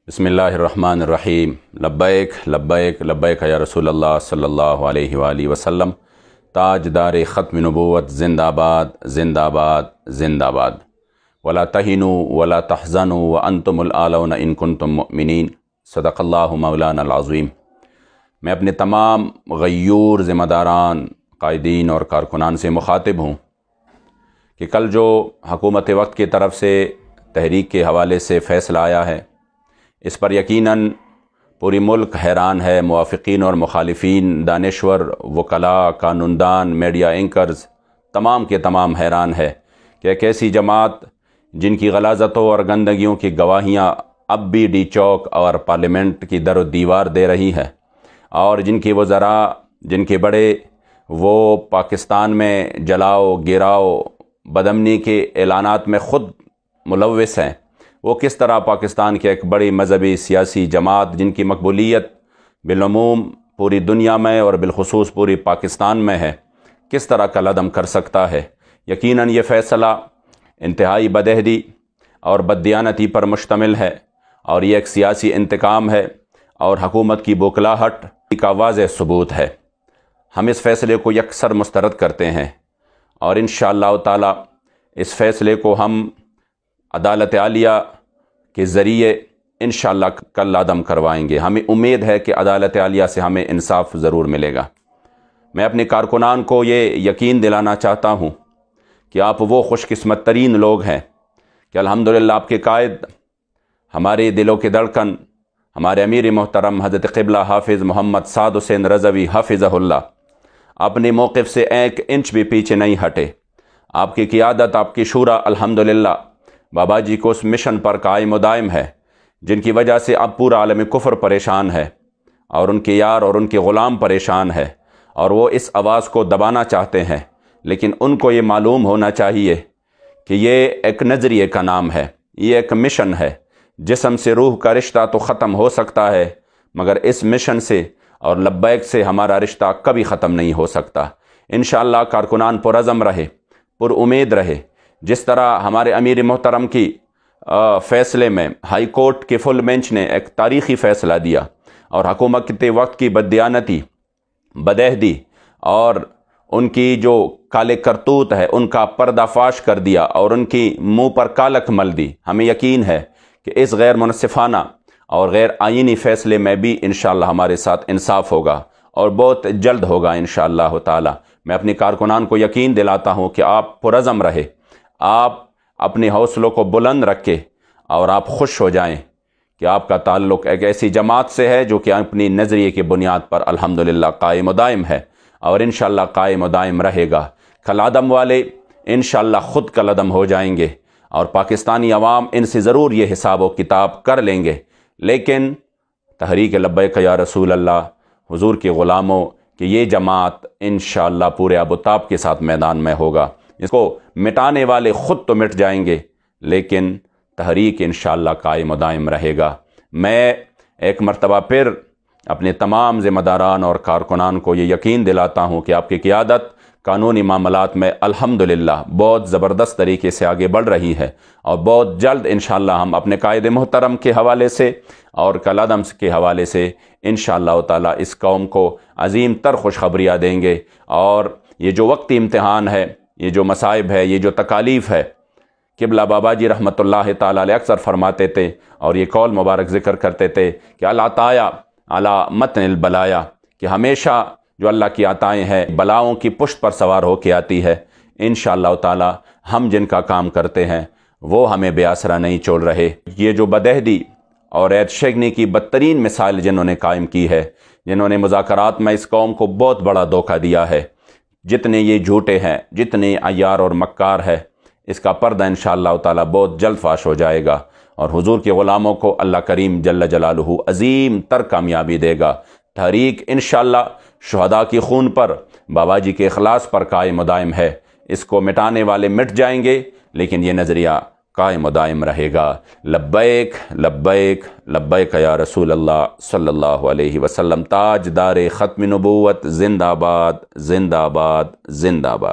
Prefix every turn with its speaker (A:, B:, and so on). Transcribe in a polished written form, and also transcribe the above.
A: बिस्मिल्लाहिर्रहमानिर्रहीम। लब्बैक लब्बैक लब्बैक या रसूल अल्लाह सल्लल्लाहु अलैहि वसल्लम। ताजदार ख़त्म नबूवत जिंदाबाद जिंदाबाद जिंदाबाद। वला तहिनु वला तहज़नु व अंतुमुल आलौना इन कुंतुम मुमिनीन। सदक़ल्लाहु मौलाना अल-अज़ीम। मैं अपने तमाम गयूर ज़िम्मेदारान, कायदीन और कारकुनान से मुखातिब हूँ कि कल जो हुकूमत वक्त की तरफ से तहरीक के हवाले से फ़ैसला आया है, इस पर यकीनन पूरी मुल्क हैरान है। मुवाफ़िकीन और मुखालिफीन, दानिश्वर, वकला, कानूनदान, मीडिया एंकर्स तमाम के तमाम हैरान है कि एक ऐसी जमात जिनकी गलाज़तों और गंदगियों की गवाहियाँ अब भी डी चौक और पार्लियामेंट की दर दीवार दे रही है, और जिनकी वज़रा, जिनके बड़े वो पाकिस्तान में जलाओ गिराओ बदअमनी के ऐलानात में ख़ुद मुलव्विस हैं, वो किस तरह पाकिस्तान की एक बड़ी मजहबी सियासी जमात जिनकी मकबूलियत बिलअमूम पूरी दुनिया में और बिलखुसूस पूरी पाकिस्तान में है, किस तरह का कदम कर सकता है। यकीनन ये फ़ैसला इंतहाई बदअहदी और बददियानती पर मुश्तमिल है, और ये एक सियासी इंतकाम है और हुकूमत की बोखलाहट का वाज़ेह सबूत है। हम इस फ़ैसले को यकसर मुस्तरद करते हैं और इंशाअल्लाह ताला इस फ़ैसले को हम अदालत आलिया के ज़रिए इंशाअल्लाह कल आदम करवाएंगे। हमें उम्मीद है कि अदालत आलिया से हमें इंसाफ ज़रूर मिलेगा। मैं अपने कारकुनान को ये यकीन दिलाना चाहता हूँ कि आप वो खुशकिस्मत तरीन लोग हैं कि अल्हम्दुलिल्लाह आपके कायद, हमारे दिलों के धड़कन, हमारे अमीर मोहतरम हज़रत क़िबला हाफिज़ मोहम्मद साद हुसैन रज़वी हफ़िज़हुल्लाह अपने मौक़िफ़ से एक इंच भी पीछे नहीं हटे। आपकी क़ियादत, आपकी शूरा अल्हम्दुलिल्लाह बाबा जी को उस मिशन पर कायम दायम है जिनकी वजह से अब पूरा आलम कुफ्र परेशान है और उनके यार और उनके ग़ुलाम परेशान है, और वो इस आवाज़ को दबाना चाहते हैं। लेकिन उनको ये मालूम होना चाहिए कि ये एक नज़रिए का नाम है, ये एक मिशन है। जिस्म से रूह का रिश्ता तो ख़त्म हो सकता है, मगर इस मिशन से और लब्बैक से हमारा रिश्ता कभी ख़त्म नहीं हो सकता। इंशाअल्लाह कारकुनान पुरअज़म रहे, पुरउम्मीद रहे। जिस तरह हमारे अमीर मोहतरम की फ़ैसले में हाई कोर्ट के फुल बेंच ने एक तारीख़ी फ़ैसला दिया और हुकूमत के वक्त की बददियानती, बदअहदी और उनकी जो काले करतूत है उनका पर्दाफाश कर दिया और उनकी मुँह पर कालख मल दी। हमें यकीन है कि इस गैर मुनसिफ़ाना और गैर आइनी फ़ैसले में भी इंशाअल्लाह हमारे साथ इंसाफ होगा और बहुत जल्द होगा इंशाअल्लाह ताला। मैं अपने कारकुनान को यकीन दिलाता हूँ कि आप पुरअज़म रहे, आप अपने हौसलों को बुलंद रखें और आप खुश हो जाएं कि आपका ताल्लुक़ एक ऐसी जमात से है जो कि अपनी नज़रिए की बुनियाद पर अल्हम्दुलिल्लाह कायम दायम है और इंशाअल्लाह कायम दायम रहेगा। कलादम वाले इंशाअल्लाह ख़ुद कलादम हो जाएंगे और पाकिस्तानी अवाम इनसे ज़रूर ये हिसाब व किताब कर लेंगे। लेकिन तहरीक लब्बैक या रसूल अल्लाह, हुज़ूर के ग़ुलामों कि ये जमात इंशाअल्लाह पूरे आबोताब के साथ मैदान में होगा। इसको मिटाने वाले ख़ुद तो मिट जाएंगे, लेकिन तहरीक इंशाअल्लाह कायम दायम रहेगा। मैं एक मरतबा फिर अपने तमाम ज़िम्मेदारान और कारकुनान को ये यकीन दिलाता हूँ कि आपकी क़ियादत कानूनी मामलात में अल्हम्दुलिल्लाह बहुत ज़बरदस्त तरीके से आगे बढ़ रही है, और बहुत जल्द इंशाअल्लाह हम अपने कायदे मोहतरम के हवाले से और कलादम के हवाले से इंशाअल्लाह ताला इस कौम को अज़ीम तर खुशखबरियाँ देंगे। और ये जो वक्ती इम्तिहान है, ये जो मसाइब है, ये जो तकालीफ़ है, क़िबला बाबा जी रहमतुल्लाह ताला अलैह अक्सर फरमाते थे और ये कौल मुबारक ज़िक्र करते थे कि अल अताया अला मतनिल बलाया, कि हमेशा जो अल्लाह की अताएँ हैं बलाओं की पुष्ट पर सवार होकर आती है। इंशाअल्लाह ताला हम जिनका काम करते हैं वो हमें बेआसरा नहीं छोड़ रहे। ये जो बदअहदी और ऐतशगनी की बदतरीन मिसाल जिन्होंने कायम की है, जिन्होंने मुज़ाकरात में इस कौम को बहुत बड़ा धोखा दिया है, जितने ये झूठे हैं, जितने अय्यार और मक्कार है, इसका पर्दा इंशाअल्लाह ताला बहुत जल्द फाश हो जाएगा और हुजूर के ग़ुलामों को अल्लाह करीम जल्ल जलालुहु अज़ीम तर कामयाबी देगा। तहरीक इंशाअल्लाह शुहदा की खून पर, बाबा जी के इखलास पर कायम दायम है। इसको मिटाने वाले मिट जाएंगे, लेकिन ये नज़रिया कायम दायम रहेगा। लब्बैक लब्बैक लब्बैक या रसूल अल्लाह सल्लल्लाहु अलैहि वसल्लम। ताजदार ख़त्म नबूवत जिंदाबाद जिंदाबाद जिंदाबाद।